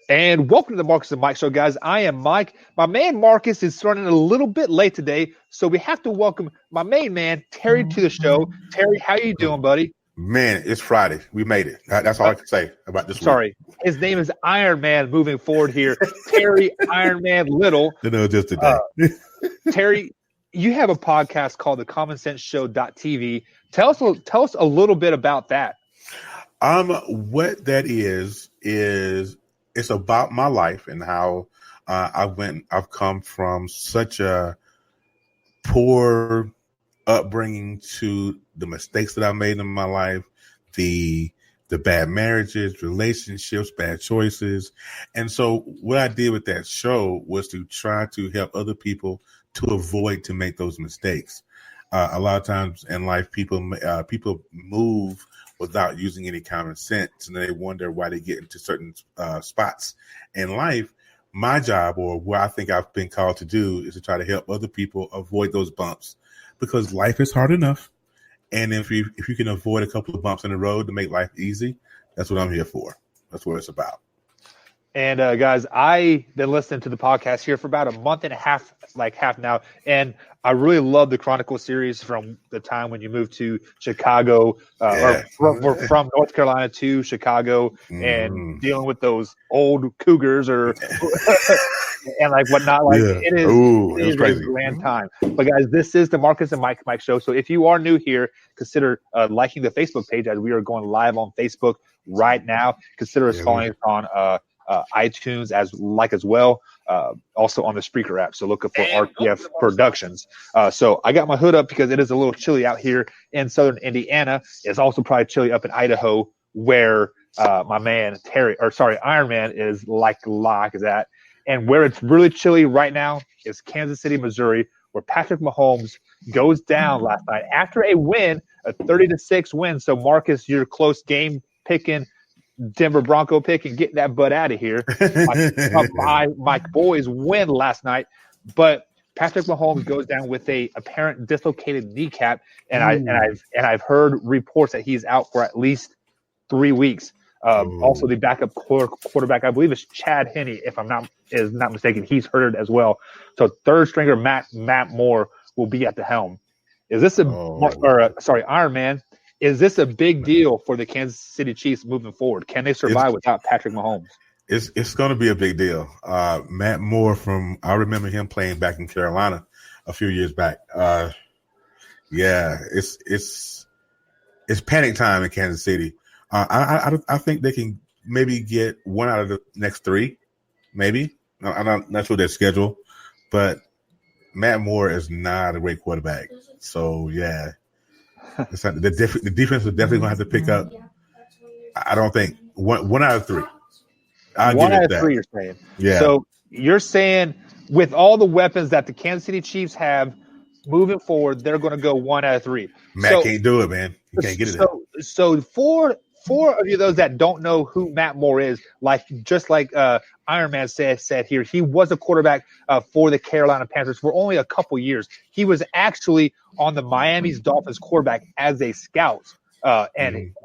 And welcome to the Marcus and Mike Show, guys. I am Mike. My man Marcus is running a little bit late today, so we have to welcome my main man Terry to the show. Terry, how you doing, buddy? Man, it's Friday. We made it. That's all I can say about this Sorry, his name is Iron Man. Moving forward here, Terry Iron Man Little. No, just today. Terry, you have a podcast called the Common Sense Show.tv. Tell us a little bit about that. What that is it's about my life and how I've come from such a poor upbringing to the mistakes that I made in my life, the bad marriages, relationships, bad choices. And so what I did with that show was to try to help other people to avoid to make those mistakes. A lot of times in life, people move without using any common sense, and they wonder why they get into certain spots in life. My job, or what I think I've been called to do, is to try to help other people avoid those bumps, because life is hard enough. And if you can avoid a couple of bumps in the road to make life easy, that's what I'm here for. That's what it's about. And guys, I've been listening to the podcast here for about a month and a half, now, and I really love the Chronicle series from the time when you moved to Chicago, or from North Carolina to Chicago, and dealing with those old cougars or and whatnot. It is crazy. A grand time. But guys, this is the Marcus and Mike Show. So if you are new here, consider liking the Facebook page, as we are going live on Facebook right now. Consider us following us on iTunes as well. Also on the Spreaker app. So look up for RTF Productions. So I got my hood up because it is a little chilly out here in southern Indiana. It's also probably chilly up in Idaho, where my man Iron Man is like that. And where it's really chilly right now is Kansas City, Missouri, where Patrick Mahomes goes down last night after a win, a 30-6 win. So Marcus, your close game picking Denver Bronco pick and getting that butt out of here. My boys win last night, but Patrick Mahomes goes down with a apparent dislocated kneecap, and I've heard reports that he's out for at least 3 weeks. Also, the backup quarterback, I believe, is Chad Henne, if I'm not mistaken. He's hurt as well. So third stringer Matt Moore will be at the helm. Is this Iron Man? Is this a big deal for the Kansas City Chiefs moving forward? Can they survive without Patrick Mahomes? It's going to be a big deal. Matt Moore, I remember him playing back in Carolina a few years back. It's panic time in Kansas City. I think they can maybe get one out of the next three, maybe. I'm not sure their schedule, but Matt Moore is not a great quarterback. So yeah. The defense is definitely going to have to pick up. I don't think one out of three. One out of three, you're saying. Yeah. So you're saying with all the weapons that the Kansas City Chiefs have moving forward, they're going to go 1 out of 3. Matt can't do it, man. He can't get it. So for of you those that don't know who Matt Moore is, just like Iron Man said here, he was a quarterback for the Carolina Panthers for only a couple years. He was actually on the Miami Dolphins quarterback as a scout, and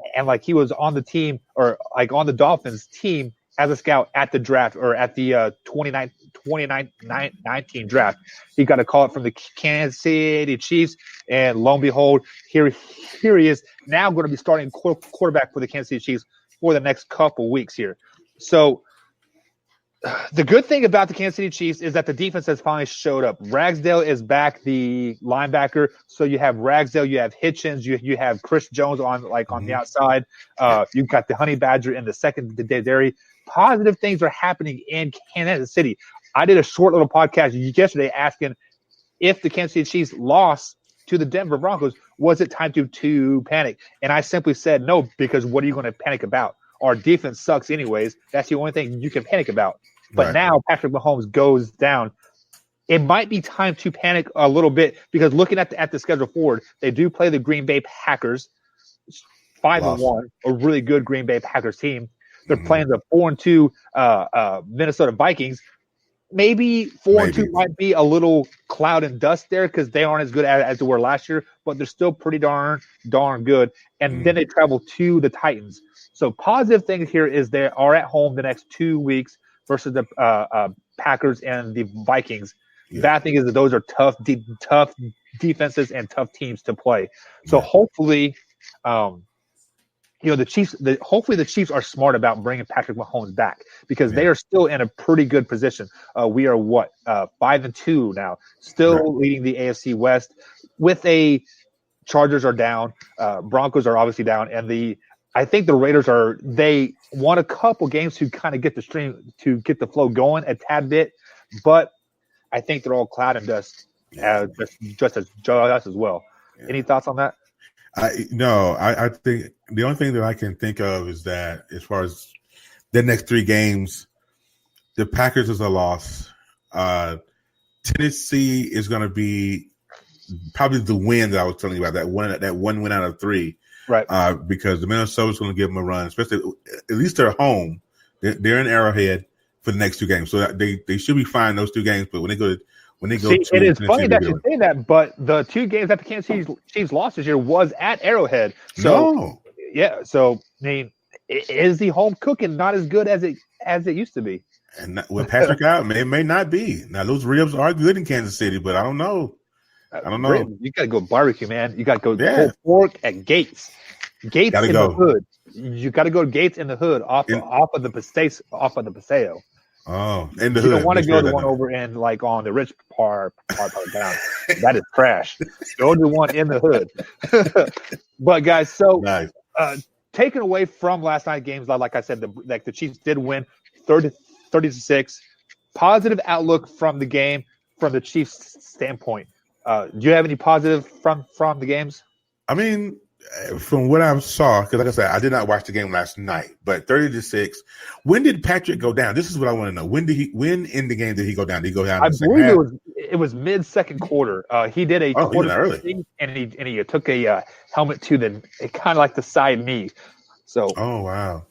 he was on the team, or on the Dolphins team as a scout at the draft, or at the 2019 draft. He got a call from the Kansas City Chiefs, and lo and behold, here he is now going to be starting quarterback for the Kansas City Chiefs for the next couple weeks here. So the good thing about the Kansas City Chiefs is that the defense has finally showed up. Ragsdale is back, the linebacker. So you have Ragsdale, you have Hitchens, you have Chris Jones on the outside. You've got the Honey Badger in the secondary. Positive things are happening in Kansas City. I did a short little podcast yesterday asking if the Kansas City Chiefs lost to the Denver Broncos, was it time to panic? And I simply said no, because what are you going to panic about? Our defense sucks anyways. That's the only thing you can panic about. But now Patrick Mahomes goes down. It might be time to panic a little bit, because looking at the schedule forward, they do play the Green Bay Packers, 5-1, a really good Green Bay Packers team. They're playing the 4-2 Minnesota Vikings. Maybe 4-2 might be a little cloud and dust there, because they aren't as good as they were last year, but they're still pretty darn good. And then they travel to the Titans. So positive things here is they are at home the next 2 weeks. versus the Packers and the Vikings. Yeah. Bad thing is that those are tough defenses and tough teams to play. So hopefully, the Chiefs. Hopefully, the Chiefs are smart about bringing Patrick Mahomes back because they are still in a pretty good position. We are 5-2 now, still leading the AFC West. With Chargers are down, Broncos are obviously down, and I think the Raiders they won a couple games to kind of get the flow going a tad bit, but I think they're all cloud and dust, just as well. Yeah. Any thoughts on that? I think the only thing that I can think of is that as far as the next 3 games, the Packers is a loss. Tennessee is going to be probably the win that I was telling you about, that one win out of 3. Right. Because the Minnesota's going to give them a run, especially at least they're home. They're in Arrowhead for the next 2 games. So they should be fine those 2 games, but when they go it is funny that you say that, but the 2 games that the Kansas City Chiefs lost this year was at Arrowhead. So so I mean, is the home cooking not as good as it used to be? And with Patrick out, it may not be. Now those ribs are good in Kansas City, but I don't know. You got to go barbecue, man. You got to go pull pork at Gates. Gates in the hood. You got to go to Gates in the hood off of the Paseo. Oh, in the hood. You don't want to go to one over in on the rich part of town. That is trash. Go to one in the hood. But guys, so nice. Taken away from last night's games, like I said, the Chiefs did win 30-6. Positive outlook from the game from the Chiefs' standpoint. Do you have any positive from the games? I mean, from what I saw, because like I said, I did not watch the game last night, but 30-6. When did Patrick go down? This is what I want to know. When in the game did he go down? Did he go down? I believe it was mid second quarter. He did a quarter early, and he took a helmet to kind of like the side knee. So wow.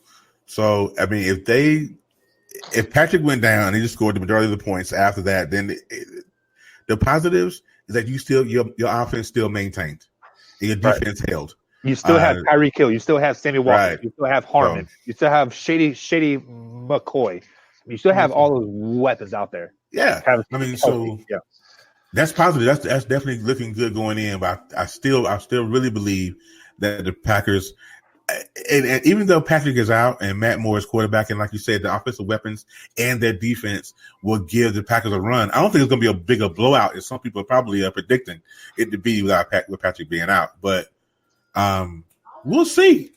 So I mean, if Patrick went down and he just scored the majority of the points after that, then the positives is that your offense still maintained and your defense held. You still have Tyreek Hill. You still have Sammy Walker. Right. You still have Harmon. You still have Shady McCoy. You still have all those weapons out there. Yeah. That's positive. That's definitely looking good going in. But I still really believe that the Packers, and even though Patrick is out and Matt Moore is quarterback, and like you said, the offensive weapons and their defense will give the Packers a run. I don't think it's going to be a bigger blowout as some people are probably predicting it to be with Patrick being out. But we'll see.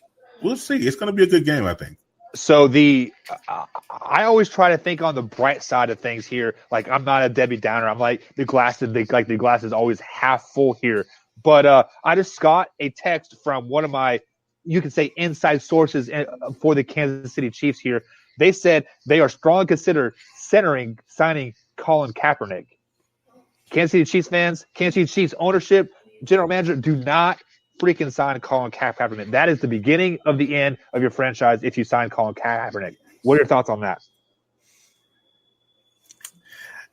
It's going to be a good game, I think. So I always try to think on the bright side of things here. Like, I'm not a Debbie Downer. I'm like the glass is always half full here. But I just got a text from one of my, you can say, inside sources for the Kansas City Chiefs here. They said they are strongly consider signing Colin Kaepernick. Kansas City Chiefs fans, Kansas City Chiefs ownership, general manager, do not freaking sign Colin Kaepernick. That is the beginning of the end of your franchise if you sign Colin Kaepernick. What are your thoughts on that?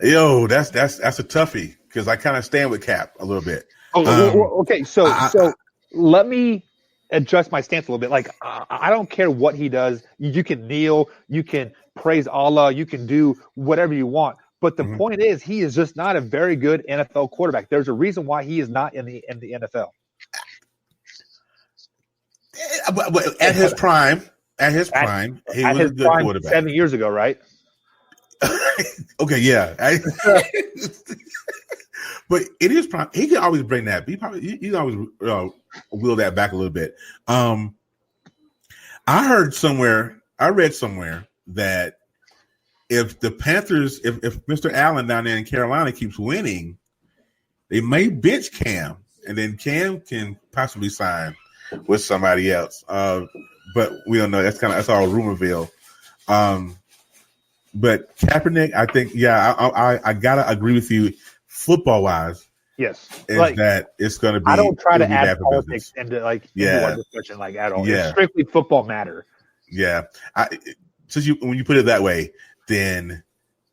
Yo, that's a toughie because I kind of stand with Cap a little bit. Okay. So let me adjust my stance a little bit. Like, I don't care what he does. You can kneel, you can praise Allah, you can do whatever you want. But the point is, he is just not a very good NFL quarterback. There's a reason why he is not in the NFL. At his prime, he was a good quarterback. 7 years ago, right? Okay, yeah. But in his prime, he can always bring that. He always wheel that back a little bit. I read somewhere that if the Panthers, if Mr. Allen down there in Carolina keeps winning, they may bench Cam, and then Cam can possibly sign with somebody else. But we don't know. That's all rumorville. But Kaepernick, I think, I gotta agree with you. Football wise, yes, that it's going to be. I don't try to add politics into our discussion at all. Yeah. It's strictly football matter. Yeah, when you put it that way, then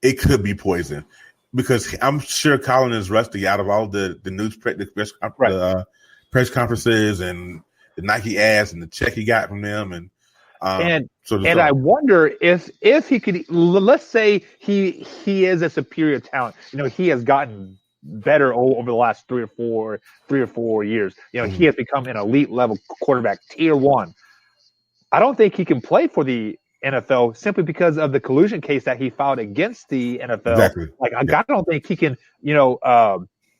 it could be poison because I'm sure Colin is rusty out of all the news press conferences and the Nike ads and the check he got from them, and And I wonder if he could. Let's say he is a superior talent. He has gotten better over the last 3 or 4 years. He has become an elite level quarterback, tier 1. I don't think he can play for the NFL simply because of the collusion case that he filed against the NFL. Exactly. I don't think he can,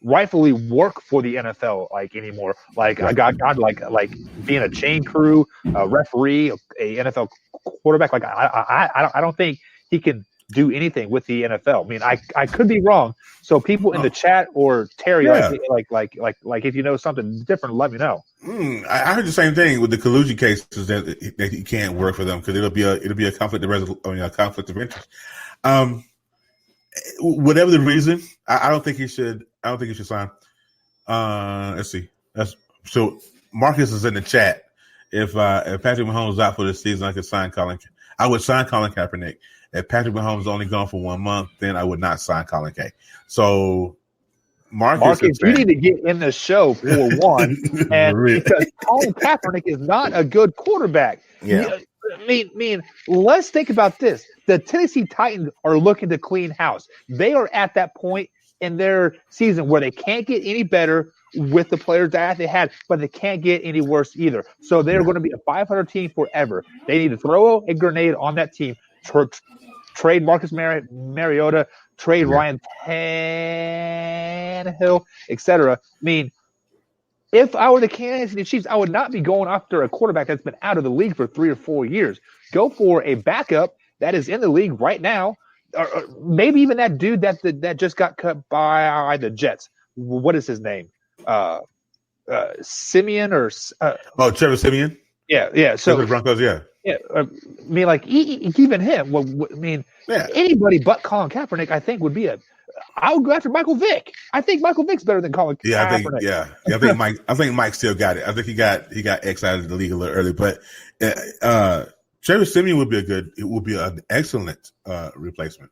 rightfully work for the NFL anymore. Right. I got being a chain crew, a referee, a NFL quarterback. I don't think he can do anything with the NFL. I mean, I could be wrong. So people in the chat or Terry, if you know something different, let me know. I heard the same thing with the collusion cases that he can't work for them because it'll be a conflict of conflict of interest. Whatever the reason, I don't think he should. I don't think he should sign. Let's see. So Marcus is in the chat. If Patrick Mahomes is out for this season, I would sign Colin Kaepernick. If Patrick Mahomes is only gone for 1 month, then I would not sign Colin K. So Marcus, you need to get in the show for one, and because Colin Kaepernick is not a good quarterback. Yeah. I mean, let's think about this. The Tennessee Titans are looking to clean house. They are at that point in their season where they can't get any better with the players that they had, but they can't get any worse either. So they're going to be a 500 team forever. They need to throw a grenade on that team, trade Marcus Mariota, trade Ryan Tannehill, etc. I mean, if I were the Kansas City Chiefs, I would not be going after a quarterback that's been out of the league for 3 or 4 years. Go for a backup that is in the league right now, or maybe even that dude that just got cut by the Jets. What is his name? Simeon or Trevor Simeon? Yeah. So the Broncos, yeah. Yeah, I mean, even him. Well, I mean, anybody but Colin Kaepernick, I think, would be I would go after Michael Vick. I think Michael Vick's better than Colin Kaepernick. I think Mike still got it. I think he got X out of the league a little early, but Trevor Simeon would be an excellent replacement.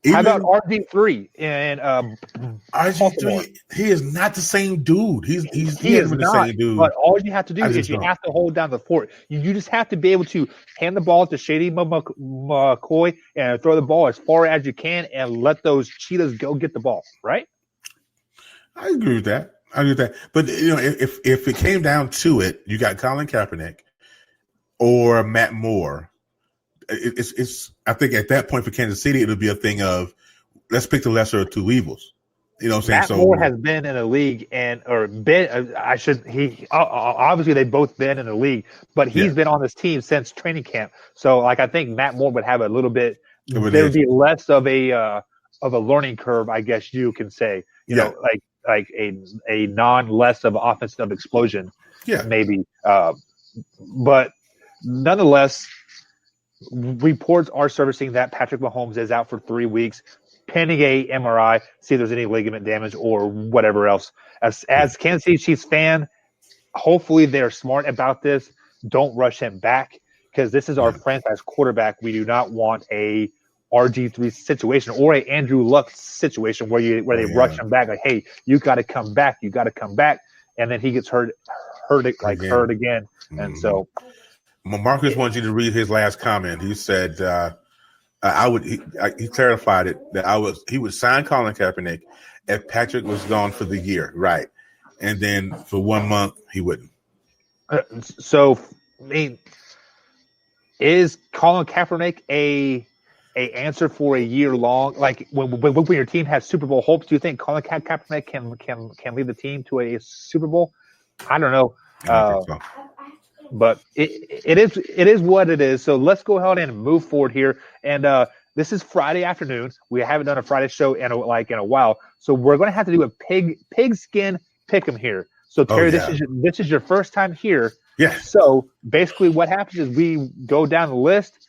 How about RG3 and RG3? He is not the same dude. He is not the same dude. But all you have to do is you have to hold down the fort. You just have to be able to hand the ball to Shady McCoy and throw the ball as far as you can and let those cheetahs go get the ball. Right? I agree with that. But if it came down to it, you got Colin Kaepernick or Matt Moore. It's I think at that point for Kansas City, it'll be a thing of let's pick the lesser of two evils. You know what I'm saying? Matt Moore has been in the league obviously they've both been in the league, but he's been on this team since training camp. So I think Matt Moore would have a little bit, there would be less of a learning curve, I guess you can say, you know, like a less of offensive explosion, maybe. But nonetheless, reports are surfacing that Patrick Mahomes is out for 3 weeks, pending a MRI, see if there's any ligament damage or whatever else. As Kansas City Chiefs fan, hopefully they're smart about this. Don't rush him back because this is our franchise quarterback. We do not want a RG3 situation or a Andrew Luck situation where they rush him back. Like, hey, you got to come back. You got to come back. And then he gets hurt again. And so Marcus wants you to read his last comment. He said, he clarified it that he would sign Colin Kaepernick if Patrick was gone for the year. Right. And then for 1 month, he wouldn't. So, I mean, is Colin Kaepernick a answer for a year long? Like when your team has Super Bowl hopes, do you think Colin Kaepernick can lead the team to a Super Bowl? I don't know. I don't think so. But it is what it is. So let's go ahead and move forward here. And this is Friday afternoon. We haven't done a Friday show in a while, so we're going to have to do a pigskin pick'em here. So Terry, this is your first time here. Yeah. So basically, what happens is we go down the list,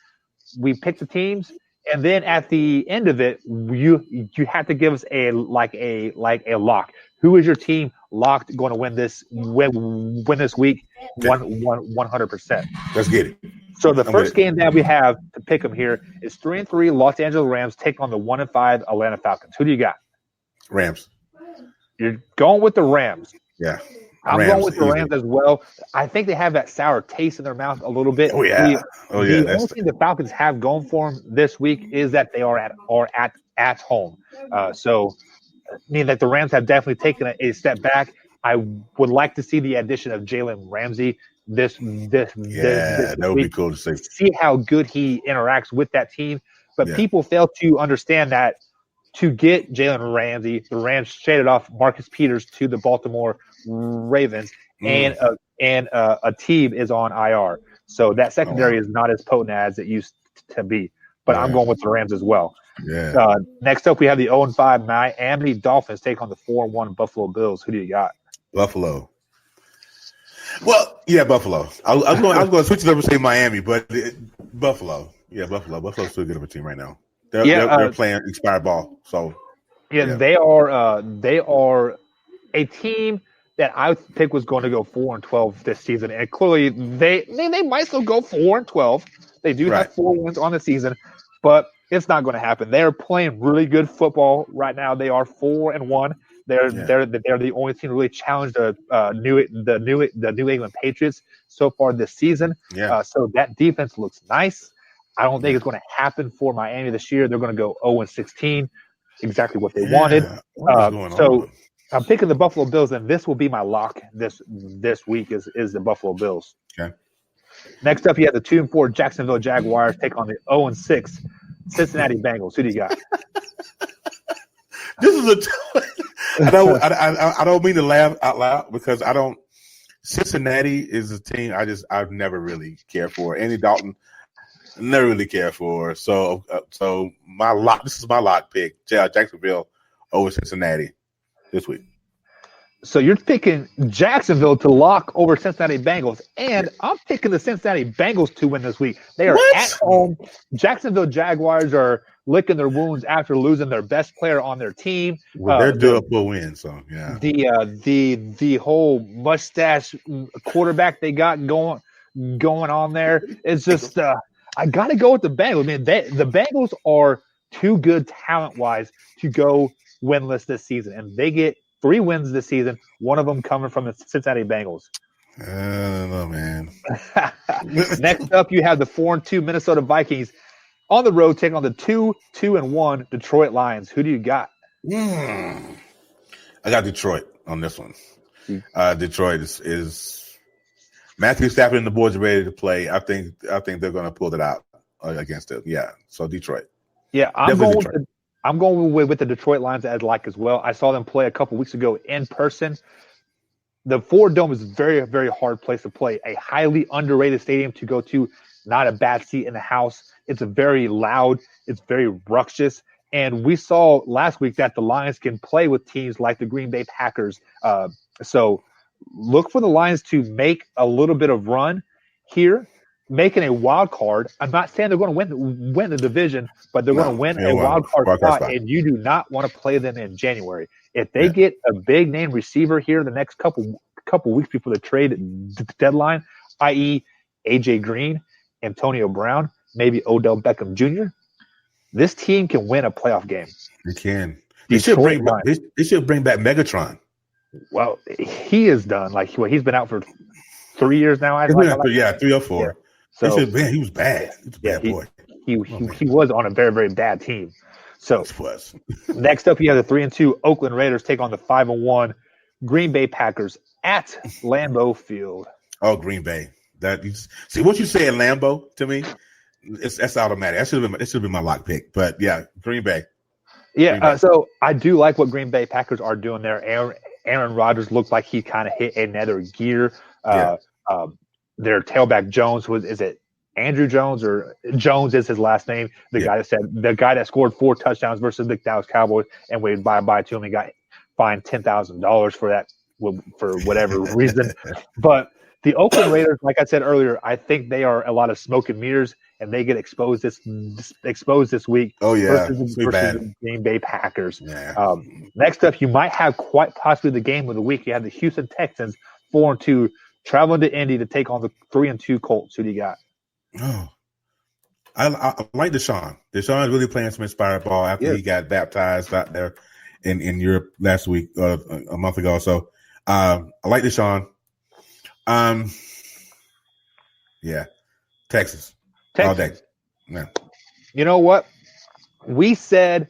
we pick the teams, and then at the end of it, you have to give us a lock. Who is your team locked going to win this week? 100%. Let's get it. So the first game that we have to pick them here is 3-3 Los Angeles Rams take on the 1-5 Atlanta Falcons. Who do you got? Rams. You're going with the Rams. Yeah. I'm Rams, going with the easily. Rams as well. I think they have that sour taste in their mouth a little bit. Oh yeah, The only thing the Falcons have going for them this week is that they are at home. So, I mean that the Rams have definitely taken a step back. I would like to see the addition of Jalen Ramsey this that would week. be cool to see. See how good he interacts with that team. But people fail to understand that to get Jalen Ramsey, the Rams traded off Marcus Peters to the Baltimore Ravens, and a team is on IR. So that secondary is not as potent as it used to be. But I'm going with the Rams as well. Yeah. Next up, we have the 0-5 Miami Dolphins take on the 4-1 Buffalo Bills. Who do you got? Buffalo. Well, yeah, Buffalo. I was going to switch it up and say Miami, but Buffalo. Yeah, Buffalo. Buffalo's too good of a team right now. They're playing expired ball. So they are a team that I think was going to go 4-12 this season, and clearly they might still go 4-12. They do have 4 wins on the season, but it's not going to happen. They're playing really good football right now. They are 4-1. They're the only team to really challenge the New England Patriots so far this season. Yeah. So that defense looks nice. I don't think it's going to happen for Miami this year. They're going to go 0-16, exactly what they wanted. So I'm picking the Buffalo Bills, and this will be my lock this week is the Buffalo Bills. Okay. Next up, you have the 2-4 Jacksonville Jaguars take on the 0-6 Cincinnati Bengals. Who do you got? This is I don't mean to laugh out loud because I don't. Cincinnati is a team I've never really cared for. Andy Dalton, never really cared for. So my lock. This is my lock pick. Jacksonville over Cincinnati this week. So you're picking Jacksonville to lock over Cincinnati Bengals, and I'm picking the Cincinnati Bengals to win this week. They are at home. Jacksonville Jaguars are licking their wounds after losing their best player on their team. Well, they're due for a win, so yeah. The whole mustache quarterback they got going on there is just I got to go with the Bengals. I mean, the Bengals are too good talent-wise to go winless this season, and they get 3 wins this season, one of them coming from the Cincinnati Bengals. I don't know, man. Next up, you have the 4-2 Minnesota Vikings on the road taking on the 2-1 Detroit Lions. Who do you got? I got Detroit on this one. Detroit is Matthew Stafford and the boys are ready to play. I think they're going to pull it out against it. Yeah, so Detroit. Yeah, I'm going with the Detroit Lions as well. I saw them play a couple weeks ago in person. The Ford Dome is a very, very hard place to play. A highly underrated stadium to go to, not a bad seat in the house. It's very loud. It's very ruckus. And we saw last week that the Lions can play with teams like the Green Bay Packers. So look for the Lions to make a little bit of run here, making a wild card. I'm not saying they're going to win the division, but they're going to win a wild card spot, and you do not want to play them in January. If they get a big name receiver here in the next couple weeks before the trade deadline, i.e. AJ Green, Antonio Brown, maybe Odell Beckham Jr., this team can win a playoff game. They can. They should bring back Megatron. Well, he is done. He's been out for 3 years now. 3 or 4. So he was bad. He's a bad boy. He was on a very, very bad team. So next up, you have the 3-2 Oakland Raiders take on the 5-1 Green Bay Packers at Lambeau Field. Oh, Green Bay. See what you say at Lambeau to me. That's automatic. That should have been my lock pick. But yeah, Green Bay. Yeah. So I do like what Green Bay Packers are doing there. Aaron Rodgers looked like he kind of hit another gear. Their tailback Jones is it Andrew Jones or Jones is his last name? The guy that scored 4 touchdowns versus the Dallas Cowboys and waved bye to him and got fined $10,000 for that for whatever reason. But the Oakland Raiders, like I said earlier, I think they are a lot of smoke and mirrors, and they get exposed this week. Oh yeah, versus the Green Bay Packers. Yeah. Next up, you might have quite possibly the game of the week. You have the Houston Texans 4-2 traveling to Indy to take on the 3-2 Colts. Who do you got? Oh, I like Deshaun. Deshaun is really playing some inspired ball after he got baptized out there in Europe last week, a month ago. So I like Deshaun. Yeah, Texas. All day. Yeah. You know what? We said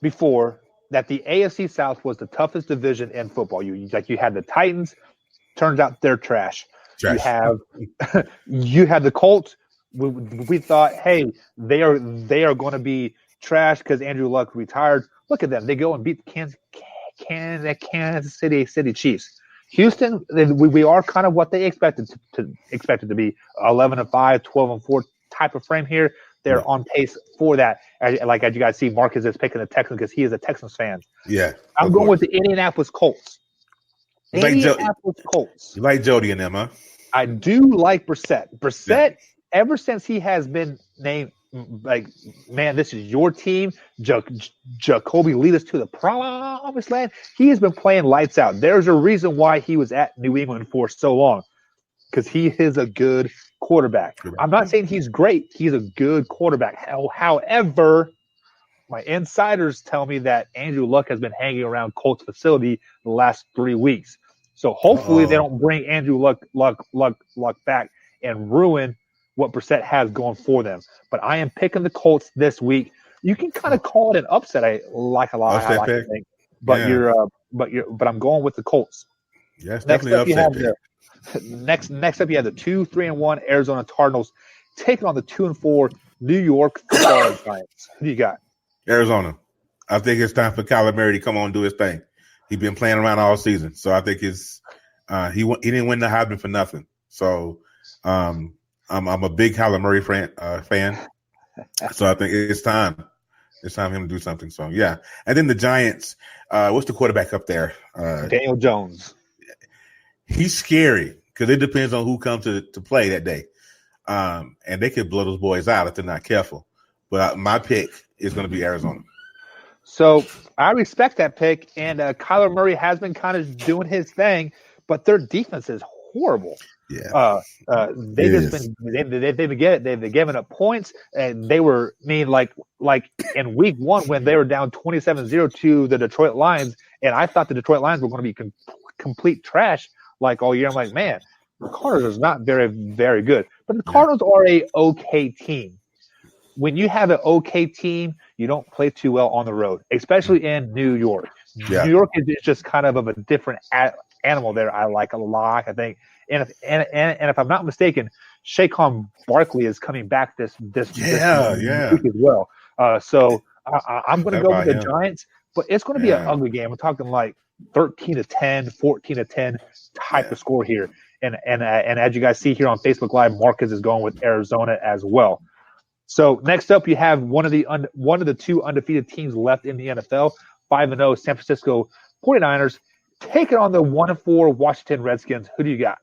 before that the AFC South was the toughest division in football. You had the Titans. Turns out they're trash. You have the Colts. We thought, hey, they are going to be trash because Andrew Luck retired. Look at them. They go and beat the Kansas City Chiefs. Houston, we are kind of what they expected to be 11-5, 12-4 type of frame here. They're on pace for that. As you guys see, Marcus is picking the Texans because he is a Texans fan. Yeah, I'm going with the Indianapolis Colts. Colts. You like Jody and them, huh? I do like Brissett. Brissett, ever since he has been named, like, man, this is your team. Jacoby lead us to the promised land. He has been playing lights out. There's a reason why he was at New England for so long, because he is a good quarterback. I'm not saying he's great. He's a good quarterback. However, my insiders tell me that Andrew Luck has been hanging around Colts facility the last 3 weeks. So hopefully they don't bring Andrew Luck back and ruin what Brissett has going for them. But I am picking the Colts this week. You can kind of call it an upset. I like a lot. I like to think. But but I'm going with the Colts. Yes, definitely upset. Next up, you have the 2-3-1 Arizona Cardinals taking on the 2-4 New York Football Giants. Who do you got? Arizona. I think it's time for Kyler Murray to come on and do his thing. He's been playing around all season, so I think it's he didn't win the Heisman for nothing. So I'm a big Kyler Murray fan. So I think it's time. It's time for him to do something. So yeah, and then the Giants. What's the quarterback up there? Daniel Jones. He's scary because it depends on who comes to play that day. And they could blow those boys out if they're not careful. But my pick is going to be Arizona. So I respect that pick, and Kyler Murray has been kind of doing his thing, but their defense is horrible. Yeah, they've been giving up points, and they were like in week 1 when they were down 27-0 to the Detroit Lions, and I thought the Detroit Lions were going to be complete trash like all year. I'm like, man, the Cardinals are not very, very good, but the Cardinals are a okay team. When you have an okay team, you don't play too well on the road, especially in New York. Yeah. New York is just kind of a different animal there. I like a lot, I think. And if I'm not mistaken, Saquon Barkley is coming back this week as well. So I'm going to go with the Giants, but it's going to be an ugly game. We're talking like 13-10, 14-10 type of score here. And as you guys see here on Facebook Live, Marcus is going with Arizona as well. So next up, you have one of the 2 undefeated teams left in the NFL, 5-0 San Francisco 49ers, taking on the 1-4 Washington Redskins. Who do you got?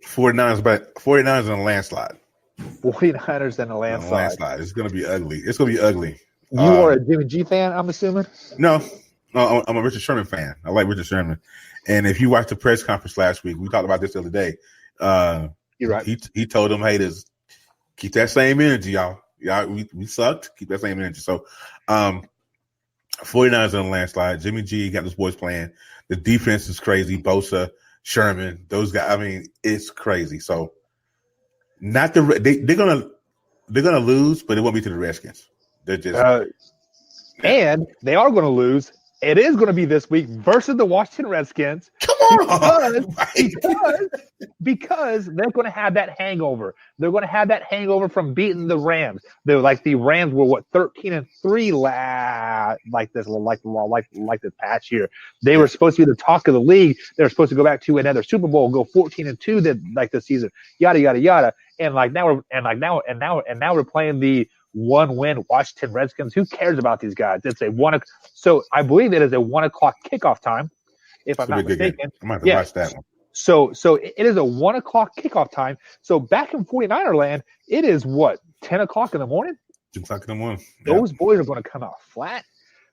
49ers in a landslide. 49ers in a landslide. It's going to be ugly. You are a Jimmy G fan, I'm assuming? No, I'm a Richard Sherman fan. I like Richard Sherman. And if you watched the press conference last week, we talked about this the other day. You're right. He told them, hey, keep that same energy, y'all. Yeah, we sucked. Keep that same energy. So, 49ers in a landslide. Jimmy G got those boys playing. The defense is crazy. Bosa, Sherman, those guys. I mean, it's crazy. So, they're gonna lose, but it won't be to the Redskins. They're just and they are going to lose. It is going to be this week versus the Washington Redskins. Come on, because they're going to have that hangover. They're going to have that hangover from beating the Rams. They're like the Rams were 13-3 like this past year. They were supposed to be the talk of the league. They were supposed to go back to another Super Bowl, go 14-2 this season. Yada yada yada. And now we're playing the 1-win Washington Redskins. Who cares about these guys? It's so I believe it is a 1:00 kickoff time, if I'm not mistaken. I might have to watch that one. So it is a 1:00 kickoff time. So back in 49er land, it is 10 o'clock in the morning? 10 o'clock in the morning. Those boys are going to come out flat.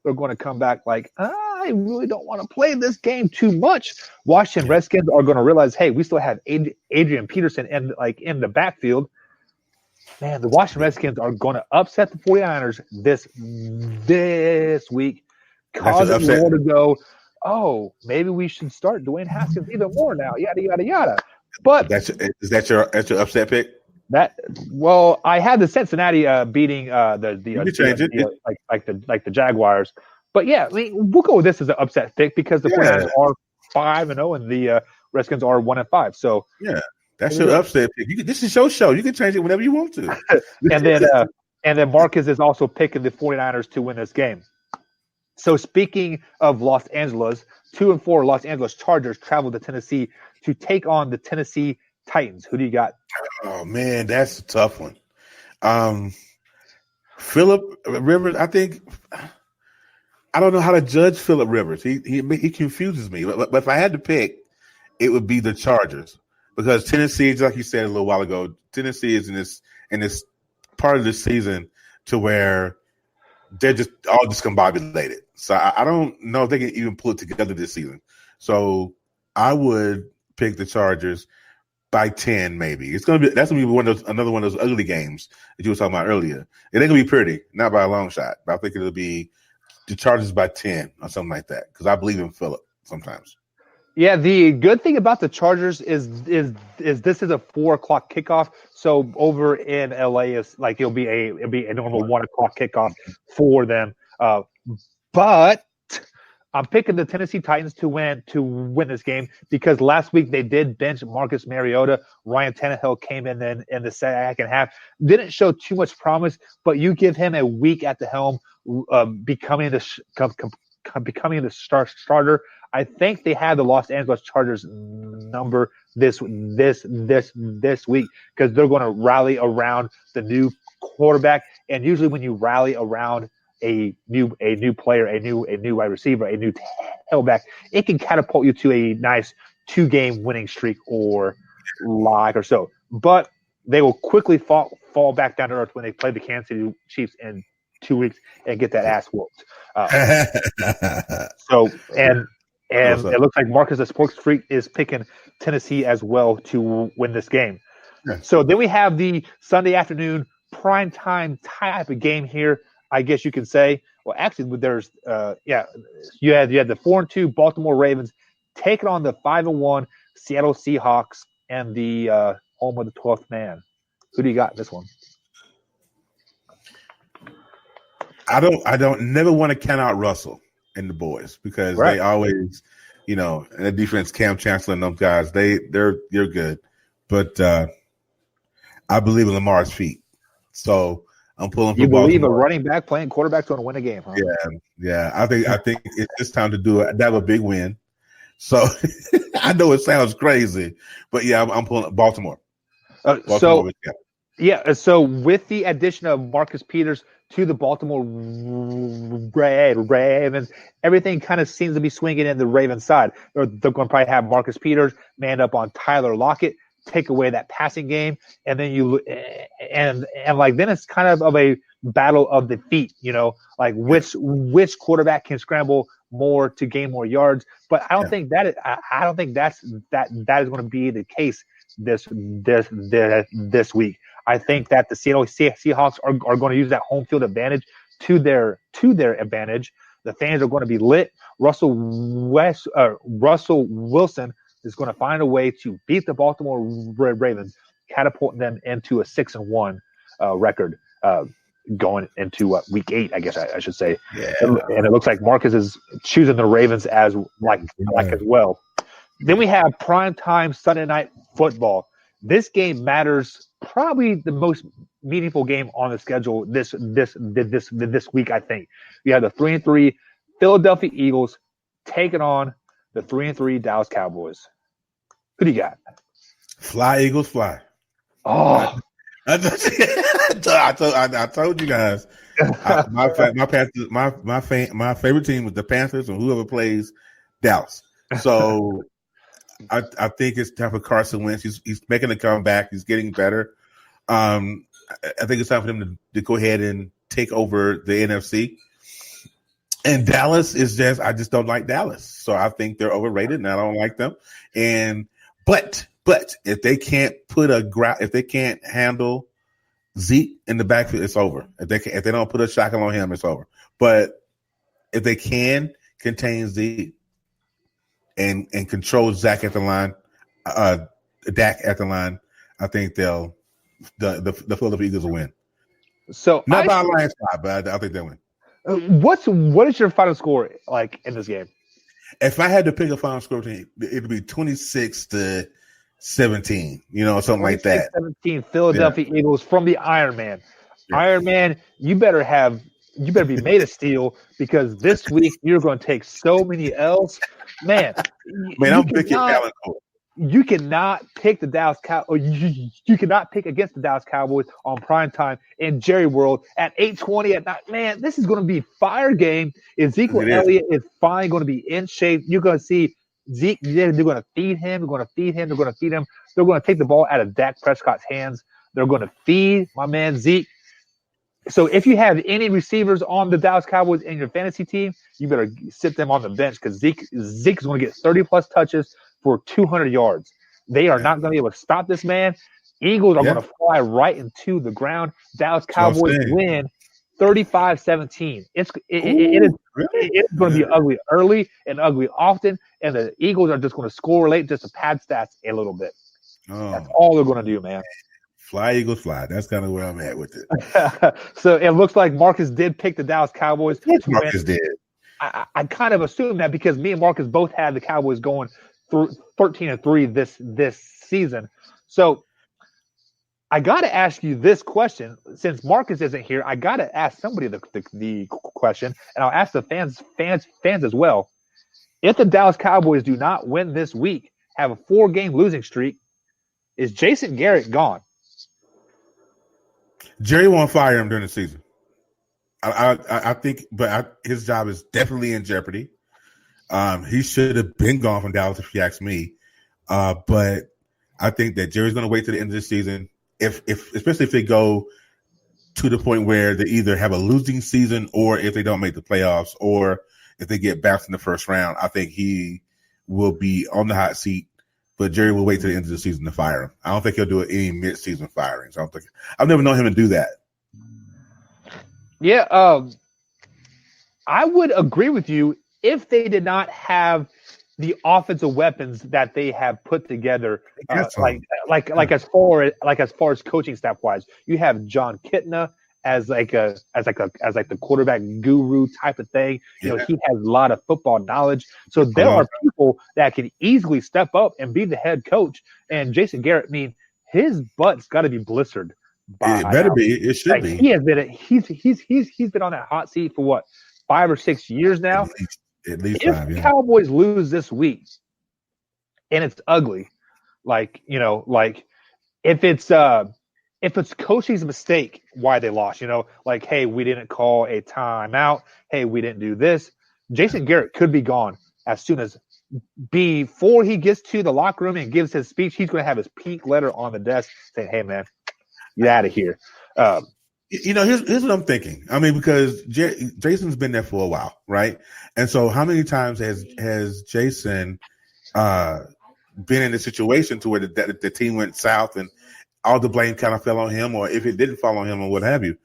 They're going to come back like, I really don't want to play this game too much. Washington Redskins are going to realize, hey, we still have Adrian Peterson in the backfield. Man, the Washington Redskins are going to upset the 49ers this week, causing more to go. oh, maybe we should start Dwayne Haskins even more now. Yada yada yada. But Is that your upset pick? I had the Cincinnati beating the Jaguars, but yeah, I mean we'll go with this as an upset pick because the 49ers are 5-0 and the Redskins are 1-5. So yeah, that's your upset pick. This is your show. You can change it whenever you want to. and then Marcus is also picking the 49ers to win this game. So speaking of Los Angeles, 2-4 Los Angeles Chargers travel to Tennessee to take on the Tennessee Titans. Who do you got? Oh man, that's a tough one. Philip Rivers, I don't know how to judge Philip Rivers. He confuses me. But if I had to pick, it would be the Chargers because Tennessee, just like you said a little while ago, Tennessee is in this part of the season to where they're just all discombobulated. So I don't know if they can even pull it together this season. So I would pick the Chargers by 10, maybe. That's gonna be another one of those ugly games that you were talking about earlier. It ain't gonna be pretty, not by a long shot, but I think it'll be the Chargers by 10 or something like that. Because I believe in Philip sometimes. Yeah, the good thing about the Chargers is this is a 4:00 kickoff. So over in LA is like it'll be a normal 1:00 kickoff for them. But I'm picking the Tennessee Titans to win this game because last week they did bench Marcus Mariota. Ryan Tannehill came in the second half. Didn't show too much promise, but you give him a week at the helm, becoming the starter. I think they had the Los Angeles Chargers number this week because they're going to rally around the new quarterback. And usually when you rally around a new player, a new wide receiver, a new tailback, it can catapult you to a nice 2-game winning streak or so. But they will quickly fall back down to earth when they play the Kansas City Chiefs in 2 weeks and get that ass whooped. And it looks like Marcus the Sports Freak is picking Tennessee as well to win this game. Yeah. So then we have the Sunday afternoon primetime type of game here. I guess you can say. Well, actually, there's you had the 4-2 Baltimore Ravens taking on the 5-1 Seattle Seahawks and the home of the 12th man. Who do you got in this one? I never want to count out Russell and the boys because they always, and the defense, Cam Chancellor and those guys, they're good, but I believe in Lamar's feet, so. I'm pulling for You believe Baltimore. a running back playing quarterback's going to win a game, huh? Yeah. I think it's time to do it. Have a big win. So I know it sounds crazy, but yeah, I'm pulling Baltimore. So with the addition of Marcus Peters to the Baltimore Ravens, everything kind of seems to be swinging in the Ravens side. They're going to probably have Marcus Peters manned up on Tyler Lockett, take away that passing game, and then then it's kind of a battle of the feet, like which quarterback can scramble more to gain more yards. But I don't think that is going to be the case this week. I think that the Seattle Seahawks are going to use that home field advantage to their advantage. The fans are going to be lit. Russell Wilson is going to find a way to beat the Baltimore Ravens, catapulting them into a 6-1 record going into week 8, I guess I should say. Yeah. And it looks like Marcus is choosing the Ravens as as well. Then we have primetime Sunday night football. This game matters, probably the most meaningful game on the schedule this week, I think. We have the 3-3 Philadelphia Eagles taking on the 3-3 Dallas Cowboys. Who do you got? Fly, Eagles, fly. Oh, I told you guys. My favorite team was the Panthers, and whoever plays Dallas. So I think it's time for Carson Wentz. He's making a comeback. He's getting better. I think it's time for them to go ahead and take over the NFC. And Dallas is I just don't like Dallas. So I think they're overrated, and I don't like them. But if they can't if they can't handle Zeke in the backfield, it's over. If they don't put a shackle on him, it's over. But if they can contain Zeke, and control Dak at the line, I think the Philadelphia Eagles will win. So not by a landslide, but I think they'll win. What is your final score like in this game? If I had to pick a final score, it'd be 26-17. Something like that. 17 Philadelphia Eagles from the Iron Man. Yeah. Iron Man, you better be made of steel because this week you're going to take so many L's, man. I'm picking Allen Cole. You cannot pick the Dallas Cowboys. You cannot pick against the Dallas Cowboys on prime time in Jerry World at 8:20 at night. Man, this is going to be fire game. Ezekiel Elliott is finally going to be in shape. You're going to see Zeke. They're going to feed him. They're going to feed him. They're going to feed him. They're going to take the ball out of Dak Prescott's hands. They're going to feed my man Zeke. So if you have any receivers on the Dallas Cowboys in your fantasy team, you better sit them on the bench because Zeke's going to get 30-plus touches for 200 yards. They are not going to be able to stop this man. Eagles are going to fly right into the ground. Dallas Cowboys win 35-17. It is going to be ugly early and ugly often, and the Eagles are just going to score late just to pad stats a little bit. That's all they're going to do, man. Fly, Eagles, fly. That's kind of where I'm at with it. So it looks like Marcus did pick the Dallas Cowboys. Yes, Marcus did. I kind of assumed that because me and Marcus both had the Cowboys going through 13-3 this season. So I got to ask you this question. Since Marcus isn't here, I got to ask somebody the question, and I'll ask the fans as well. If the Dallas Cowboys do not win this week, have a 4-game losing streak, is Jason Garrett gone? Jerry won't fire him during the season. I think, but his job is definitely in jeopardy. He should have been gone from Dallas if you ask me. But I think that Jerry's going to wait to the end of the season. Especially if they go to the point where they either have a losing season or if they don't make the playoffs or if they get bounced in the first round, I think he will be on the hot seat. But Jerry will wait to the end of the season to fire him. I don't think he'll do any mid-season firings. I've never known him to do that. Yeah, I would agree with you if they did not have the offensive weapons that they have put together, as far as coaching staff wise. You have John Kitna as the quarterback guru type of thing. He has a lot of football knowledge. So there are people that can easily step up and be the head coach. And Jason Garrett, his butt's got to be blistered. It better be. It should be. He has been. He's been on that hot seat for what, 5 or 6 years now. At least if 5. the Cowboys lose this week, and it's ugly, if it's coaching's mistake why they lost, hey, we didn't call a timeout, hey, we didn't do this, Jason Garrett could be gone as soon as before he gets to the locker room and gives his speech. He's going to have his pink letter on the desk saying, hey, man, get out of here. Here's what I'm thinking. Because Jason's been there for a while, right? And so how many times has Jason been in a situation to where the team went south and all the blame kind of fell on him, or if it didn't fall on him or what have you?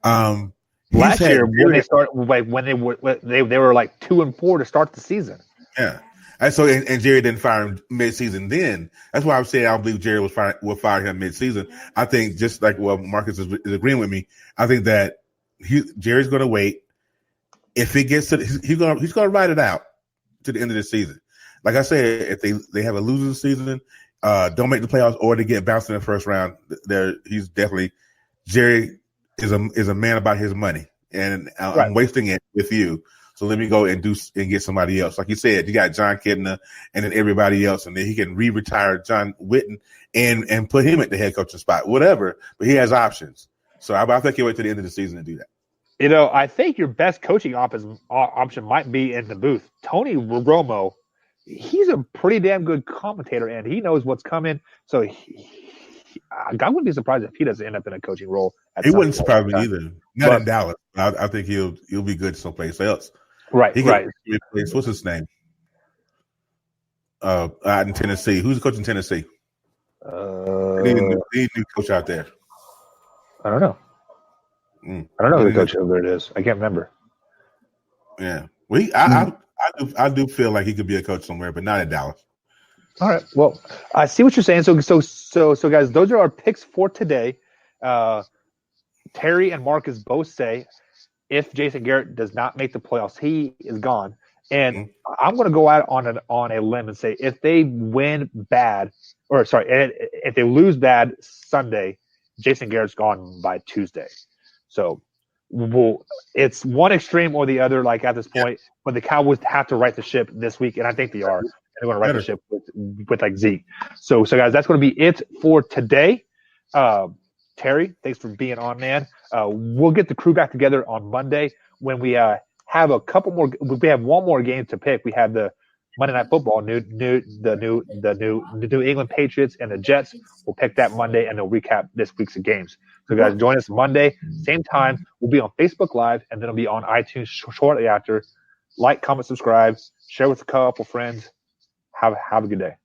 Last year when they started, when they were like 2-4 to start the season. Yeah. And so, and Jerry didn't fire him mid-season then. That's why I'm saying I believe Jerry will fire him mid-season. I think just like Marcus is agreeing with me, I think that Jerry's going to wait. If it gets to, he's going to ride it out to the end of the season. Like I said, if they have a losing season, don't make the playoffs, or they get bounced in the first round, he's definitely, Jerry is a man about his money, and I'm wasting it with you. So let me go and get somebody else. Like you said, you got John Kitna and then everybody else, and then he can retire John Witten and put him at the head coaching spot, whatever. But he has options. So I think he'll wait to the end of the season to do that. I think your best coaching option might be in the booth. Tony Romo, he's a pretty damn good commentator, and he knows what's coming. So I wouldn't be surprised if he doesn't end up in a coaching role. He wouldn't surprise me either. Not in Dallas. I think he'll be good someplace else. Right. What's his name? Out in Tennessee. Who's the coach in Tennessee? They need a new coach out there. I don't know. I don't know who the coach over there is. I can't remember. Yeah. Well, I do feel like he could be a coach somewhere, but not at Dallas. All right. Well, I see what you're saying. So, guys, those are our picks for today. Terry and Marcus both say if Jason Garrett does not make the playoffs, he is gone. And I'm going to go out on a limb and say if they win bad, or sorry, if they lose bad Sunday, Jason Garrett's gone by Tuesday. So it's one extreme or the other, like at this point. But the Cowboys have to right the ship this week, and I think they are. And they're going to right the ship with like Zeke. So guys, that's going to be it for today. Terry, thanks for being on, man. We'll get the crew back together on Monday when we have a couple more. We have one more game to pick. We have the Monday Night Football, the New England Patriots and the Jets. We'll pick that Monday, and they'll recap this week's games. So, guys, join us Monday, same time. We'll be on Facebook Live, and then it'll be on iTunes shortly after. Like, comment, subscribe, share with a couple friends. Have a good day.